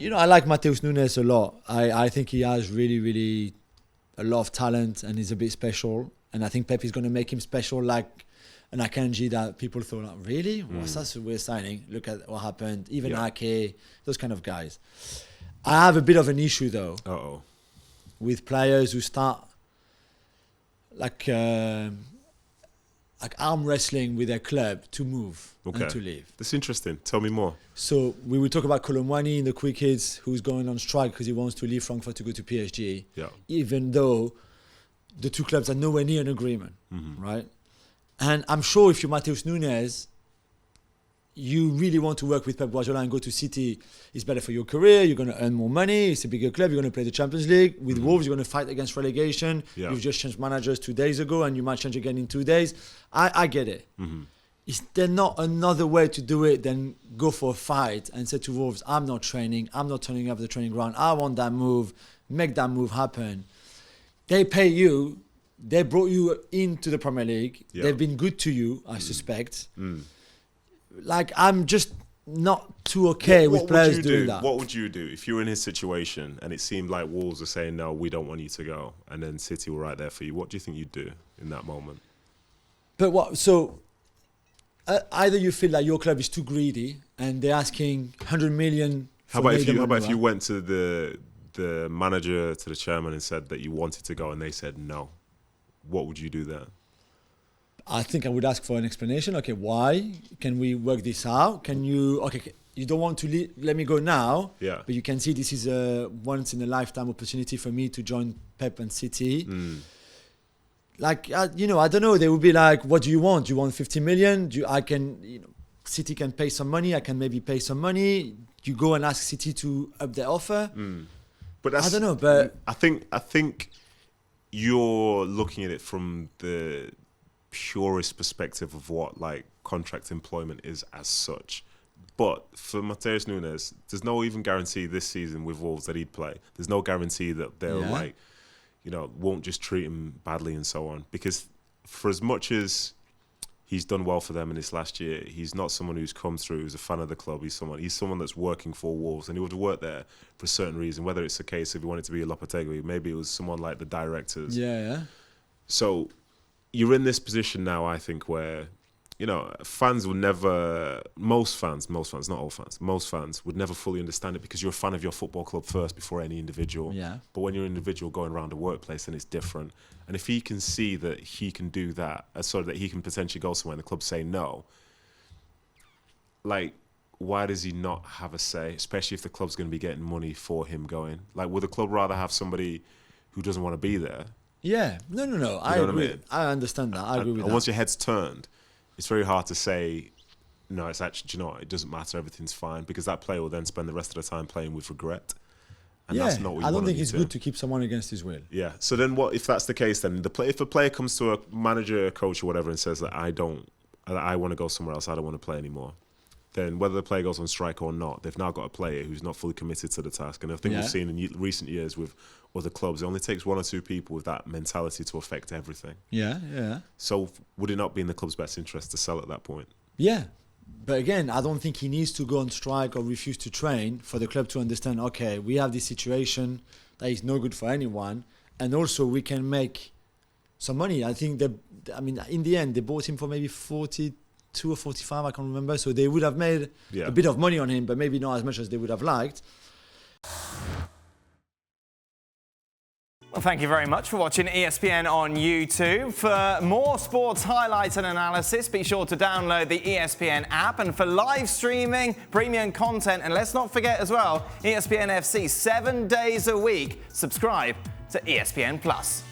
You know, I like Matheus Nunes a lot. I think he has really a lot of talent and he's a bit special. And I think Pep is going to make him special like an Akanji that people thought, like, really? What's that weird signing? Look at what happened. Even Ake, those kind of guys. I have a bit of an issue, though, with players who start like arm wrestling with their club to move and to leave. That's interesting. Tell me more. So we will talk about Colomwani in the Quick Hits, who's going on strike because he wants to leave Frankfurt to go to PSG, even though the two clubs are nowhere near an agreement, right? And I'm sure if you're Matheus Nunes, you really want to work with Pep Guardiola and go to City. It's better for your career. You're going to earn more money. It's a bigger club. You're going to play the Champions League. With Wolves, you're going to fight against relegation. You've just changed managers 2 days ago and you might change again in 2 days. I get it. Is there not another way to do it than go for a fight and say to Wolves, I'm not training. I'm not turning up the training ground. I want that move. Make that move happen. They pay you. They brought you into the Premier League. They've been good to you, I suspect. Like, I'm just not too okay with players doing that. What would you do if you were in his situation and it seemed like Wolves were saying, no, we don't want you to go, and then City were right there for you? What do you think you'd do in that moment? But what? So either you feel like your club is too greedy and they're asking 100 million for Nedum. How about if you went to the manager, to the chairman, and said that you wanted to go and they said no? What would you do there? I think I would ask for an explanation. Okay, why? Can we work this out? Can you? Okay, you don't want to let me go now. Yeah. But you can see this is a once in a lifetime opportunity for me to join Pep and City. Like, you know, I don't know. They would be like, "What do you want? Do you want 50 million? City can pay some money. I can maybe pay some money. You go and ask City to up their offer." But I don't know. But I think you're looking at it from the purest perspective of what like contract employment is as such. But for Matheus Nunes, there's no even guarantee this season with Wolves that he'd play. There's no guarantee that they'll won't just treat him badly and so on. Because for as much as he's done well for them in this last year, he's not someone who's come through who's a fan of the club. He's someone that's working for Wolves, and he would have worked there for a certain reason, whether it's a case of he wanted to be a Lopetegui, maybe it was someone like the directors. So you're in this position now, I think, where, you know, fans would never, most fans, not all fans, most fans would never fully understand it because you're a fan of your football club first before any individual. But when you're an individual going around a workplace, then it's different. And if he can see that he can do that, so that he can potentially go somewhere and the club say no, like, why does he not have a say, especially if the club's going to be getting money for him going? Like, would the club rather have somebody who doesn't want to be there? No. I agree. I understand that. I agree with that. And once your head's turned, it's very hard to say, no, it's actually, do you know what, it doesn't matter, everything's fine, because that player will then spend the rest of the time playing with regret. And that's not what you I don't think it's good to keep someone against his will. So then what, if that's the case, then if a player comes to a manager, a coach or whatever and says that I want to go somewhere else, I don't want to play anymore, then whether the player goes on strike or not, they've now got a player who's not fully committed to the task. And I think we've seen in recent years with other clubs, it only takes one or two people with that mentality to affect everything. So would it not be in the club's best interest to sell at that point? But again, I don't think he needs to go on strike or refuse to train for the club to understand, okay, we have this situation that is no good for anyone, and also we can make some money. I think in the end, they bought him for maybe 42 or 45, I can't remember. So they would have made a bit of money on him, but maybe not as much as they would have liked. Well, thank you very much for watching ESPN on YouTube. For more sports highlights and analysis, be sure to download the ESPN app. And for live streaming, premium content, and let's not forget as well, ESPN FC 7 days a week. Subscribe to ESPN Plus.